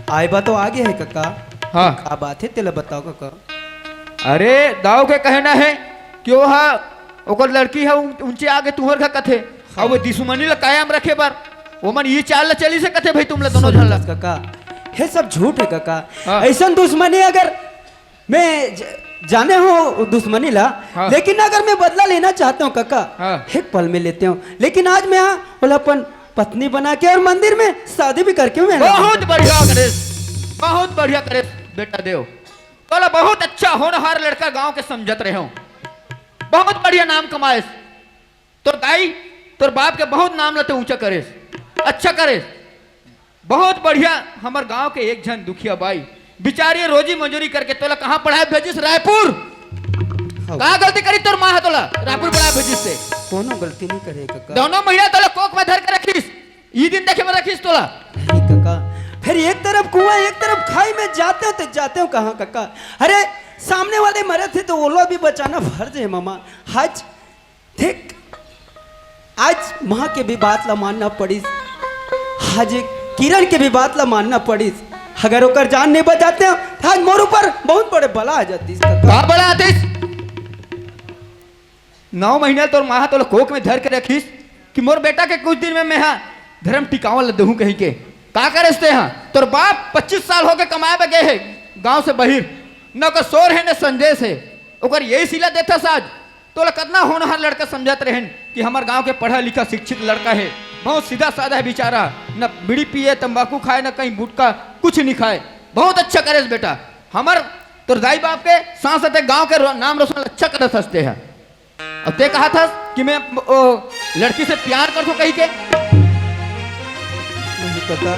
आए बा तो आगे है काका। हाँ। का बात है तेला बताओ काका। अरे दाव के कहना है कि वो हा ओकर लड़की है उनसे आगे तुम्हार घर कथे और वो दुश्मनी ला कायम रखे बार वो मन ये चाल ला चली से कथे भाई तुम ला दोनों झन ला। काका ये सब झूठ है काका। हाँ। ऐसा दुश्मनी अगर मैं जाने हो दुश्मनी ला हाँ। लेकिन अगर मैं बदला लेना चाहता हूँ काका हाँ। एक पल में लेते हूँ। लेकिन आज मैं बोला अपन पत्नी बना के और मंदिर में शादी भी करके मैं बहुत बढ़िया करे बहुत बढ़िया करे बेटा देव बोला बहुत अच्छा होनहार लड़का गांव के समझत रहे हो बहुत बढ़िया नाम कमाए तोर दाई तोर बाप के बहुत नाम लते ऊंचा करे अच्छा करे बहुत बढ़िया। हमार गांव के एक जन दुखिया बाई बिचारी रोजी मंजूरी करके तोला कहाँ पढ़ाए भेजिस रायपुर। कहाँ गलती करी तोर माँ है तोला रायपुर पढ़ाए भेजिस से? कोनो गलती नहीं करे काका। दोनों महीना तोला कोक में धर के रखीस ई दिन देखे में रखीस तोला। नहीं काका फिर एक तरफ कुआं एक तरफ खाई में जाते हो कहाँ काका। अरे सामने वाले मरे थे तो वो लोग भी बचाना फर्ज है मामा। आज देख आज माँ के भी बात ला मानना पड़ी आज किरण के भी बात ला मानना पड़ी। अगर ओकर जान नहीं बचाते हो तो आज मोर ऊपर बहुत बड़े बला आ जाती का बड़ा आतिश 9 महीना तोर माँ तोला कोक में धर के रखीस कि मोर बेटा के कुछ दिन में मैं हाँ धर्म टिकावा ल दहूं कहीं के का करते हैं। तोर बाप 25 साल हो गए कमाए में गए है गांव से बहिर न का शोर है न संदेश है ओकर यही सिला देता साज तो कितना होनहार लड़का समझत रहन कि हमार गांव के पढ़ा लिखा शिक्षित लड़का है बहुत सीधा साधा है बेचारा न बीड़ी पिए तंबाकू खाए न कहीं गुटखा कुछ नहीं खाए बहुत अच्छा करे बेटा हमार तो दाई बाप के साथ साथ गांव के नाम रोशन अच्छा करत हंसते हैं अब ते कहा था कि मैं लड़की से प्यार कर कही के नहीं पता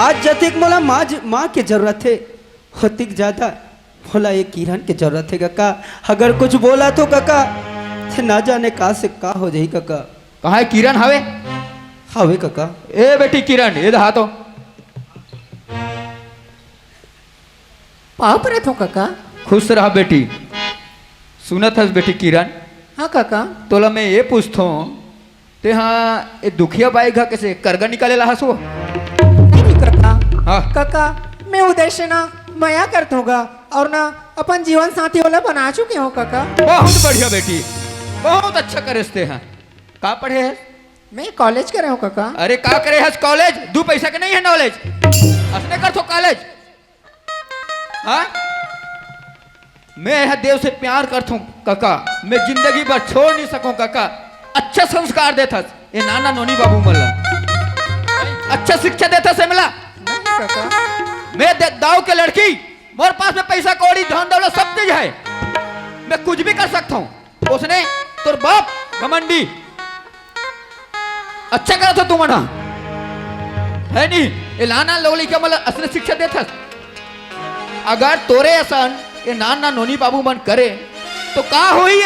आज जतिक मोला माँ की जरूरत है होतिक ज्यादा बोला ये किरण की जरूरत है काका अगर कुछ बोला तो काका ना जाने का से का हो जाई काका कहा है किरण हवे हवे काका ए बेटी किरण ये दहा तो पाँव पर हो काका। खुश रहा बेटी सुनत हस बेटी किरण हाँ काका। तोला मैं ये पूछता हूँ ते हाँ ये दुखिया बाई घा कैसे करगा निकाले ला हसो नहीं काका। हाँ काका मैं उद्देश्य ना माया करता होगा और ना अपन जीवन साथी वाला बना चुके हो काका। बहुत बढ़िया बेटी बहुत अच्छा करते हैं का पढ़े है मैं कॉलेज कर रहा हूँ काका। अरे का करे हस कॉलेज दो पैसा के नहीं है नॉलेज असने कर तो कॉलेज हाँ मैं यह देव से प्यार करता हूँ काका मैं जिंदगी भर छोड़ नहीं सकूं काका अच्छा संस्कार देता ये नाना नोनी बाबू मला अच्छा शिक्षा देता से मिला नहीं काका। मैं दाव के लड़की मोर पास में पैसा कौड़ी धन दौलत सब चीज है मैं कुछ भी कर सकता हूँ उसने तोर बाप घमंडी अच्छा करा था तू मना है नहीं ये लाना लोली के मतलब असली शिक्षा देता अगर तोरे असन ये नाना नोनी बाबू मन करे तो का होई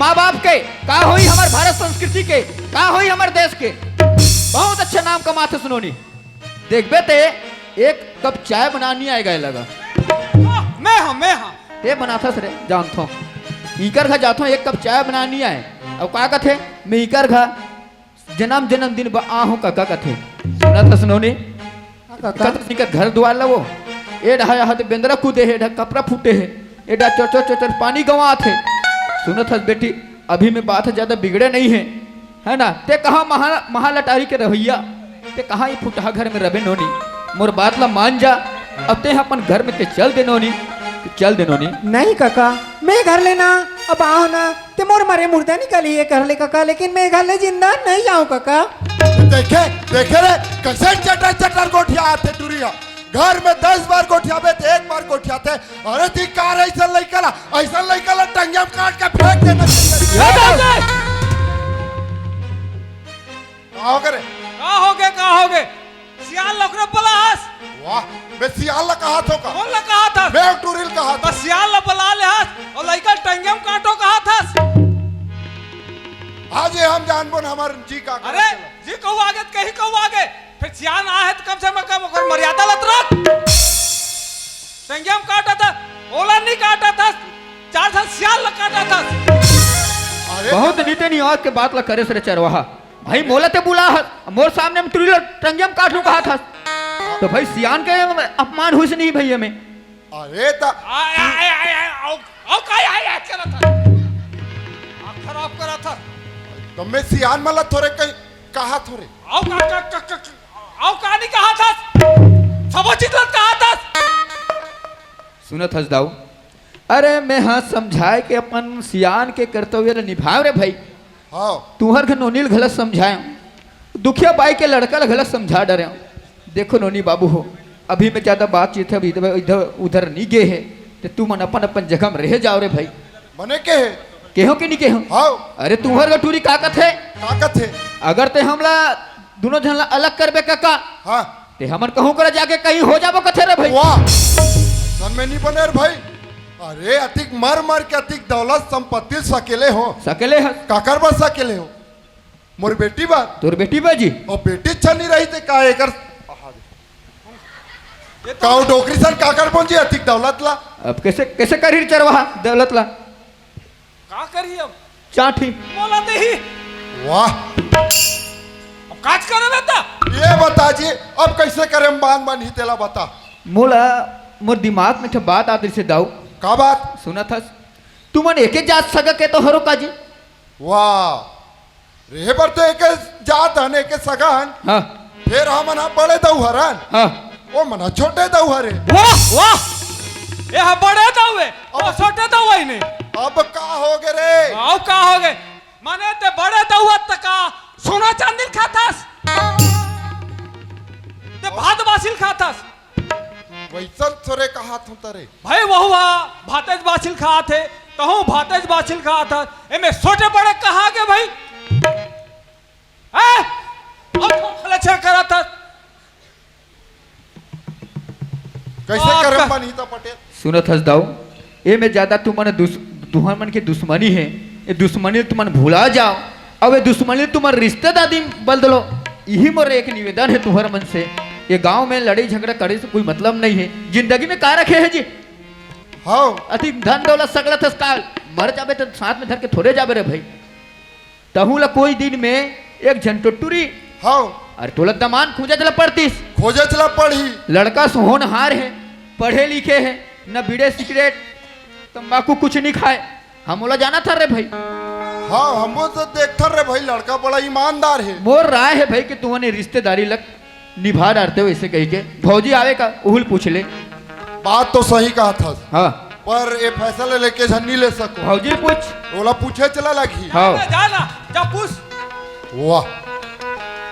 माँ बाप के का होई हमार भारत संस्कृति के का होई हमार देश के बहुत अच्छा नाम कमाते सुनोनी देखबे ते एक कप चाय बनानी आएगा लगा मैं हाँ ते बनाता रे जानता हूँ इकर घर जाता हूँ एक कप चाय बनानी आए अब का कथे मैं इकर घर जन्मदिन आहू काका कथे सुना था सुनोनी काका का घर द्वार ला वो ए ढाया हाथ बेंदरा कूदे है कपड़ा फूटे है एडा चोचो चोचर पानी गवा थे सुनत हस बेटी अभी में बात ज्यादा बिगड़े नहीं है ना ते कहा महालटारी के रवैया ते कहा ये फुटहा घर में रबे नोनी मोर बात ला मान जा अब ते अपन घर में ते चल दे नोनी चल दे नोनी नहीं काका मैं घर लेना अब आओ ना ते मोर मरे मुर्दा निकाली है कर ले काका लेकिन मैं घर ले जिंदा नहीं जाऊँ काका। देखे देखे रे कैसे चटर चटर गोठिया आते टूरिया घर में 10 बार गोठियाबे तो एक बार गोठियाते अरे धिकार ऐसा लइकला टंगिया में काट के फेंक देना चाहिए का हो गए सियाल लकड़ा बला हस वाह मैं सियाल ला कहा था कौन ला कहा था मैं टूरिल कहा था बस सियाल ला बला ले हस और लइका टंगिया में काटो कहा था आज ये हम जानबो हमार जी का अरे जी कहू आगे कहीं कहू आगे फिर सियान आ है तो कम से कम ओकर मर्यादा लत रख टंगिया में काटा था ओला नहीं काटा था 4 साल सियाल ला काटा था बहुत नीते नहीं और के बात ला करे से चरवाहा भाई मोला ते बुला मोर सामने में तुरी टंगिया में काटू कहा था तो भाई सियान के अपमान हुई से नहीं भैया में अरे ता आओ काय आया करा था खराब करा था तो मैं सियान मला थोड़े कहीं कहा थोड़े आओ का नहीं कहा था सब चीज कहा था सुनत हस दाऊ अरे मैं हाँ समझाए के अपन सियान के कर्तव्य निभाव रे भाई हाँ तुहर के नोनील गलत समझाए दुखिया बाई के लड़का ला गलत समझा डरे देखो नोनी बाबू हो अभी में ज्यादा बातचीत है इधर उधर नहीं गए है तो तुम अपन अपन जगह में रह जाओ रे भाई बने के है केहो कि नहीं केहो हाँ अरे तुहर का टूरी काकत है ताकत है अगर ते हमला दोनों जन ला अलग करबे काका हाँ ते हमर कहूं कर जाके कहीं हो जाबो कथे रे भाई वाह सन में नहीं बने रे भाई अरे अतिक मर के अतिक दौलत संपत्ति सकेले हो सकेले है काकर बस सकेले हो मोर बेटी बात तोर बेटी बाजी और बेटी चल नहीं रही थे का एकर काऊ डोकरी सर काकर पहुंची अतिक दौलत ला अब कैसे कैसे करी चरवाहा दौलत ला का करी अब चाठी बोला दे ही वाह अब काज करे बेटा ये बता जी अब कैसे करें बांध बांध ही तेला बता मोला मोर दिमाग में ठे बात आदि से दाऊ का बात सुना था तू मन एके जात सगा के तो हरो काजी वाह रे पर तो एक जात हन एक सगान हाँ फिर हम ना बड़े दऊ हरन हाँ वो मना छोटे दऊ हरे वाह वाह यह बड़े दौए और छोटे दौए ने अब का हो गए रे? आओ का हो गए माने ते बड़े दौआ तका सोना चांदी खातास ते भात बासिल खातास वैसन थोड़े कहा तुम तरे। भाई वह भातेज बासिल खा थे कहूँ भातेज बासिल खा था एमे छोटे बड़े कहा के भाई अच्छा करा था कैसे आपका- करम बनीता पटेल? सुनत हस दाऊ ये में ज्यादा तुमने तुहर मन की दुश्मनी है, ये दुश्मनी तुमन भुला जाओ। अब ये दुश्मनी तुम्हारे रिश्तेदारी बदलो। यही मोर एक निवेदन है तुम्हारे मन से, ये गांव में लड़ाई झगड़ा करे से कोई मतलब नहीं है। जिंदगी में का रखे है जी? हाँ अति धन दौलत सकल थस काल मर जाबे तो साथ में धर के थोड़े जाबे रे भाई। तहू ला कोई दिन में एक झंटुटुरी हाँ अरे तोला दमान खोजे चला पड़तीस। खोजे चला पड़ी। लड़का होनहार है, पढ़े लिखे है, न बीड़े सिगरेट तंबाकू कुछ नहीं खाए। हम बोला जाना था रे भाई। हाँ हमको तो देखता रे भाई, लड़का बड़ा ईमानदार है। मोर राय है भाई कि तुम्हारे रिश्तेदारी लग निभा डालते हो ऐसे कही के। भौजी आवे का उहुल पूछ ले। बात तो सही कहा था, हाँ पर ये फैसला लेके झन्नी ले सको। भौजी पूछ। ओला पूछे चला लगी। हाँ जाना जा पूछ वाह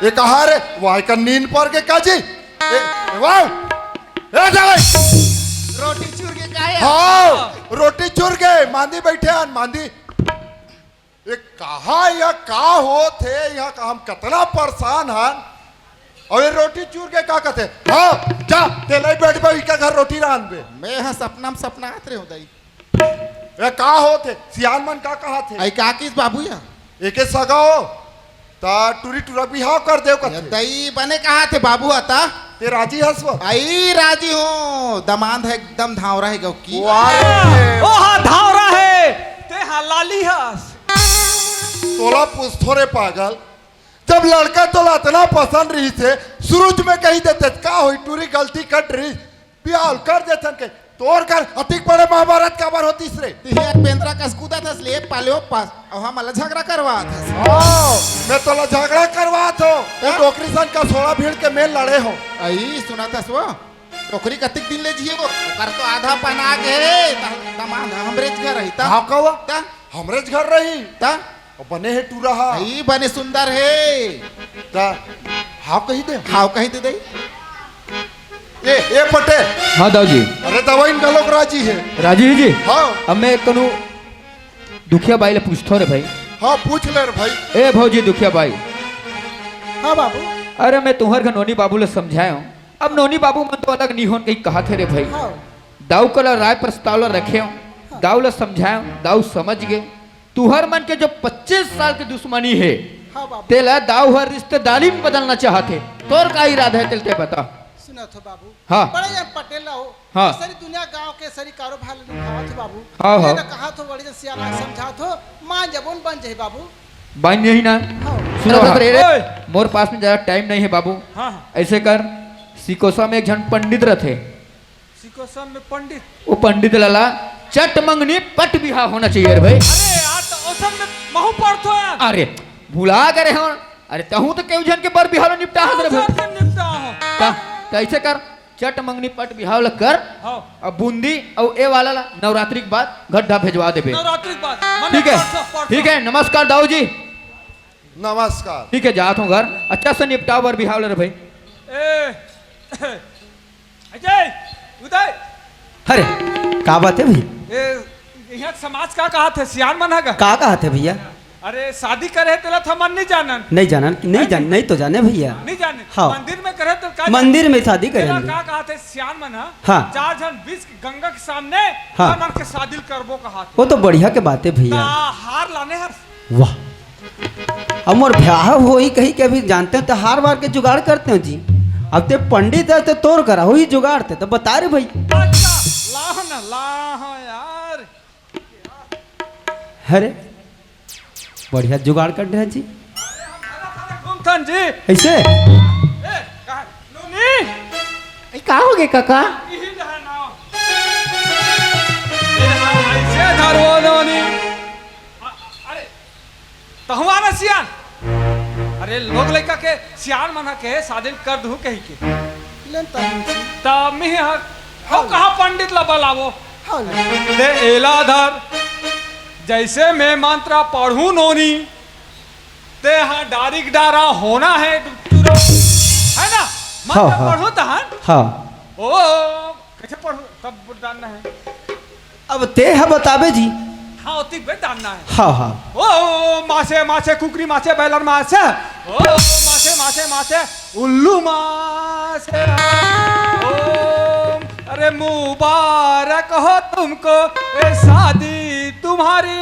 ये कहा रे? वाह का नींद पर के काजी वाह ए जावे रोटी चूर के खाए हाँ रोटी चुर गए मांदी बैठे हैं मांदी। ये कहा या का हो थे यहाँ का हम कितना परेशान हैं। और ये रोटी चूर के का कहते? हाँ जा तेले बैठ पे इसका घर रोटी रान पे। मैं यहाँ सपना में सपना आत रहे हो दई ये का हो थे सियान मन का कहा थे? आई का किस बाबू या एक सगा हो ता टूरी टूरा बिहाव कर देव कहते। दई बने कहा थे बाबू आता ते राजी हंस वो। आई राजी हो दमाद है एकदम धावरा है गौ की वाह ओ हाँ धावरा है ते हाँ लाली हस तोला पूछ थोड़े पागल, जब लड़का तोला इतना पसंद रही थे शुरू में कही देते का हुई टूरी गलती कट रही ब्याह कर देते के तोर कर अतिक बड़े महाभारत का बार होती रे। तिहे पेंद्रा कसकूदा था ले पाले पास और हम अलग झगड़ा करवा था आओ मैं तोला झगड़ा करवा तो डोकरी सन का सोना भीड़ के मेल लड़े हो। आई सुना था सो टोकरी कतिक दिन ले जिए वो कर तो आधा पहना के दमाद हमरे घर रही ता हाँ कवा ता हमरे घर रही ता और बने है टूरा हा आई बने सुंदर है ता हाँ कही दे। हाउ कही दे दई ए पटेल हाँ दाऊ जी। अरे दवाई इनका लोग राजी है। राजी जी हाँ अब मैं कनु दुखिया बाई ले पूछतो रे भाई। हाँ पूछ ले रे भाई। ए भौजी दुखिया बाई, हाँ बाबू। अरे मैं तुम्हारे घर नोनी बाबू ले समझाया हूँ। अब नोनी बाबू मन तो अलग नहीं होन कहीं कहा थे रे भाई। हाँ दाऊ को ला राय प्रस्ताव ला रखे हो, दाऊ ला समझाया, दाऊ समझ गए। तुहर मन के जो 25 साल की दुश्मनी है हाँ बाबू। तेला दाऊ हर रिश्तेदारी में बदलना चाहते। तोर का इरादा है तेलते बता। सुना थो बाबू। हाँ। बड़े जन पटेल हो। हाँ। सारी दुनिया गांव के सारी कारोबार निभावा थे बाबू। हाँ, हाँ। मैंने कहा तो बड़ी जन सियाना समझा थो मान जबोन बन जाए बाबू। बाइन यही ना हाँ। सुनो हाँ। रे ओए। मोर पास में ज्यादा टाइम नहीं है बाबू। हाँ ऐसे कर सिकोसा में एक जन पंडित रहे। सिकोसन में पंडित वो पंडित लाला चट मंगनी पट बिहा होना चाहिए रे भाई। अरे यार तो ओसन में महू पड़तो यार अरे भुला करे हो। अरे तहू तो केहू जन के बर बिहाव निपटा हस रे भाई। से निपटा हो तो ऐसे कर चट मंगनी पट बिहाव ला कर। हाँ अब बूंदी और ए वाला ला नवरात्रि के बाद गड्ढा भेजवा देबे। नवरात्रि के बाद मने ठीक है परसों- ठीक है। नमस्कार दाऊ जी। नमस्कार। ठीक है जात हूँ घर अच्छा से निपटाओ बर बिहाव ला रे भाई। ए अजय उदय अरे का बात है भाई? यहाँ समाज का कहा थे सियान मना का का कहा थे भैया? अरे शादी करे तेला था मन नहीं जानन नहीं तो जाने भैया। नहीं जाने हाँ। मंदिर में करे तो का मंदिर में शादी तेरा करेंगे। का कहा थे सियान मना हाँ। 4 जन 20 गंगा के सामने हाँ। मन के शादी करबो कहा थे वो तो बढ़िया के बात है भैया। हार लाने हर वाह अब मोर ब्याह हो ही कहीं के अभी जानते हैं तो हार वार के जुगाड़ करते हो जी। अब ते पंडित है तो तोड़ करा हो ही जुगाड़ते तो बता रहे भाई। अच्छा लाह ना लाह यार अरे बढ़िया जुगाड़ कर रहे हैं जी। घूमथन जी ऐसे ए कहा नूनी का हो गए काका? यही रहा ना ये ना ऐसे धरवो नूनी अरे तो हमारा सियान अरे लोग लड़का के सियान मना के शादी कर दू कही के लेन तन तब में हो कहा पंडित ला बुलावो ले एलाधर जैसे मैं मंत्र पढ़ूं नोनी ते हाँ डारिक डारा होना है तुरो है ना मंत्र हाँ, हाँ। पढ़ूं तहन हाँ ओ कैसे पढ़ूं तब डालना है अब ते है बताबे जी। हाँ उतिक बे डालना है हाँ हाँ ओ मासे मासे कुकरी मासे बैलर मासे ओ मासे मासे मासे उल्लू मासे ओ अरे मुबारक हो तुमको ए शादी तुम्हारी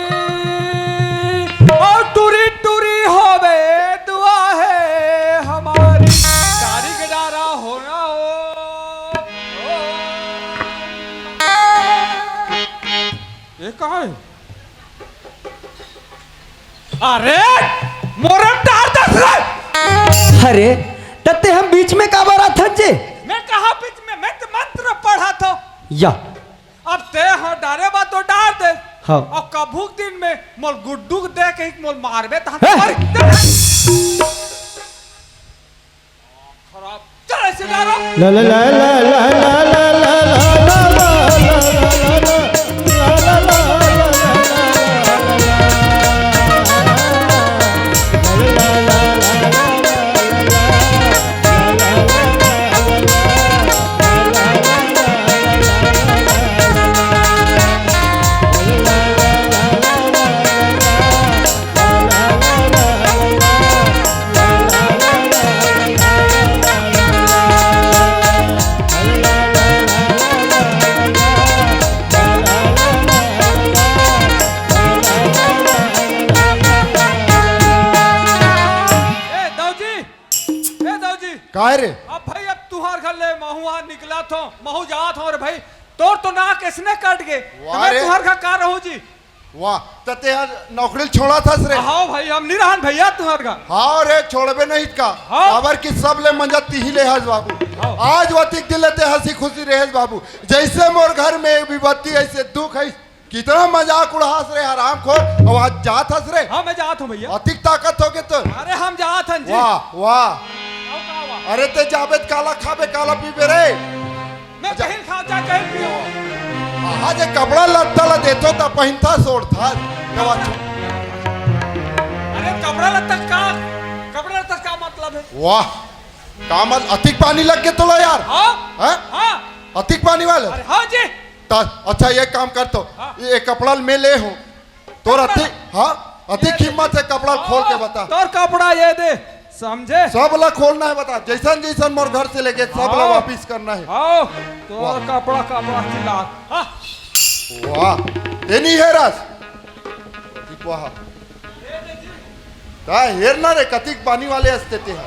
और टूरी टूरी होवे दुआ है हमारी डारी के डारा होना हो ये कहाँ है अरे मोरम डाल दस रे अरे तते हम बीच में का बारा था जे मैं कहा बीच में मैं तो मंत्र पढ़ा था या अब ते हाँ डारे बा तो डाल दे हाँ। और कभूक दिन में मोल गुड्डू दे के मोल मारबे तो हैं? खराब चल ऐसे डालो ला ला ला ला ला ला ला ला ला ला काय रे अब भाई अब तुहार घर ले महुआ निकला थो महू जात हो रे भाई तोर तो ना किसने काट के वाह मैं रे। तुहार का कार रहूं जी वाह तते यार नौकरी छोड़ा था रे हाँ भाई हम नहीं रहन भैया तुहार का हाँ रे छोड़बे नहीं का हाँ। खबर की सब ले मंजती ही ले हस बाबू हाँ। आज वतिक दिलते हंसी खुशी रहेस बाबू जैसे मोर घर में एक विपत्ति ऐसे दुख है कितना मजाक उड़ास रे हराम खोर और आज जात हस रे हाँ मैं जात हूँ भैया अतिक ताकत हो के तो अरे हम जात हन जी वाह वाह आओ का हुआ? अरे ते जावेद काला खाबे काला पीबे रे मैं कहीं खा जा कहीं पियो आज कपड़ा लत्ता ला देतो ता पहिनता सोड़ता कवा अरे कपड़ा लत्ता का मतलब है वाह कामल अतिक पानी लग के तो यार हाँ हैं हाँ अतिक पानी वाले अरे हाँ जी अच्छा ये काम कर तो हाँ। ये कपड़ा मैं ले हूँ तोर अतिक हाँ अतिक हिम्मत से कपड़ा खोल के बता तोर कपड़ा ये दे समझे सब ला खोलना है बता जैसन जैसन मोर घर से लेके सब ला हाँ। वापिस करना है आओ तोर कपड़ा खिला हाँ वाह ये नहीं है रस ठीक वाह का हेर ना रे कतिक पानी वाले हंसते थे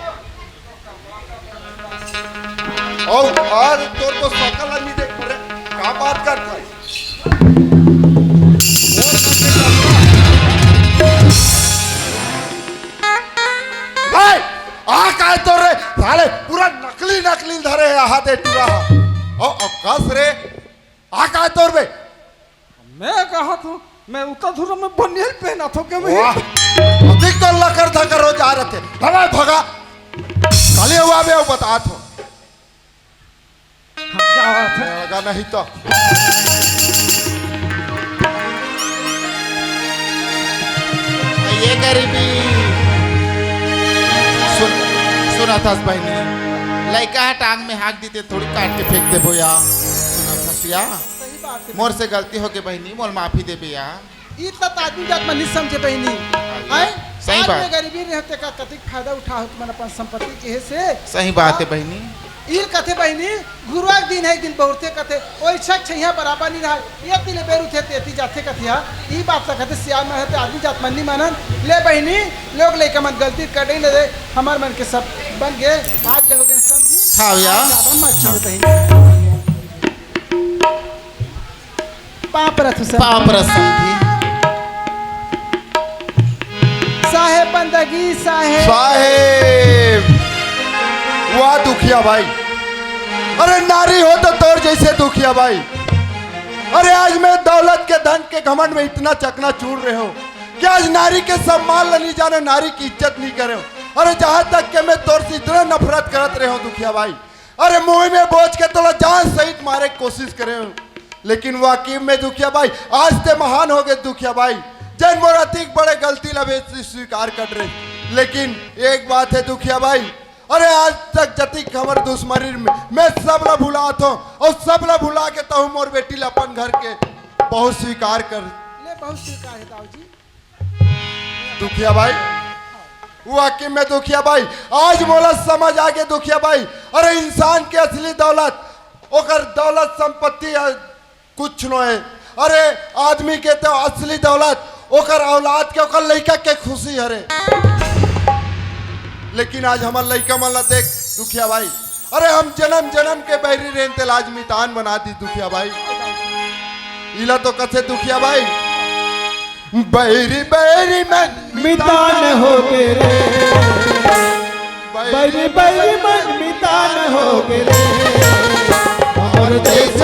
और आज तोर को सकल नहीं देख रे का बात करता है हाय आ काय तो रे साले पूरा नकली नकली धरे है हाथ है टूरा ओ कस रे आ काय तोर बे मैं कहा था मैं उतना दूर में बनियान पहना था क्या मैं वाह अधिक तो लकर धकर रोज आ रहे थे भगा भगा काले हुआ बे बता तो लगा नहीं तो ये गरीबी सुना था बहनी लड़का है टांग में हाथ देते थोड़ी काट के फेंक दे बोया सुना था सिया सही बात है मोर से गलती हो गई बहनी मोल माफी दे बिया इतना आदमी जात मन नहीं समझे बहनी आए सही आज बात। में गरीबी रहते का कतिक फायदा उठा हो तुमने अपन संपत्ति के से सही बात है बहनी ईर कथे बहनी गुरुवार दिन है एक दिन बहुते कथे ओइ छक छैया बराबर नहीं रहा ये दिन बेरु थे तेती जाते कथिया ई बात सा कथे सियाल में रहते आदमी जात मन नहीं मानन ले बहनी लोग लेके मन गलती कर नहीं दे हमार मन के सब बन गए आज ले हो गए समझी हाँ भैया। आज ज्यादा मत छुए बहनी पाप रथ सब पाप रसम साहेब बंदगी साहेब साहेब वाह दुखिया भाई अरे नारी हो तो तोर जैसे दुखिया भाई अरे आज मैं दौलत के धन के घमंड में इतना चकना चूर रहे हो कि आज नारी के सम्मान नहीं जाने नारी की इज्जत नहीं करे हो अरे जहां तक के मैं तोर से इतना नफरत करत रहे हो दुखिया भाई अरे मुंह में बोझ के तोला जान सहित मारे की कोशिश करे हो लेकिन वाकई में दुखिया भाई आज ते महान हो गए दुखिया भाई जन मोरातिक बड़े गलती लबे स्वीकार कर रहे। लेकिन एक बात है दुखिया भाई, अरे आज तक जतिक हमर दुश्मनी में मैं सब ला भुलात हूँ और सब ला भुला के तहु मोर बेटी ला अपन घर के बहुत स्वीकार कर ले बहुत स्वीकार है दाऊजी। दुखिया भाई वाकई में दुखिया भाई आज मोला समझ आ गए दुखिया भाई, अरे इंसान के असली दौलत ओकर दौलत संपत्ति कुछ न है, अरे आदमी के तो असली दौलत ओकर औलाद के ओकर लड़का के खुशी हरे। लेकिन आज हमार लड़का मन देख दुखिया भाई, अरे हम जन्म जन्म के बैरी रेन तेल आज मितान बना दी दुखिया भाई। इला तो कथे दुखिया भाई बैरी बैरी मन मितान हो गे रे बैरी बैरी मन मितान हो गे रे और देश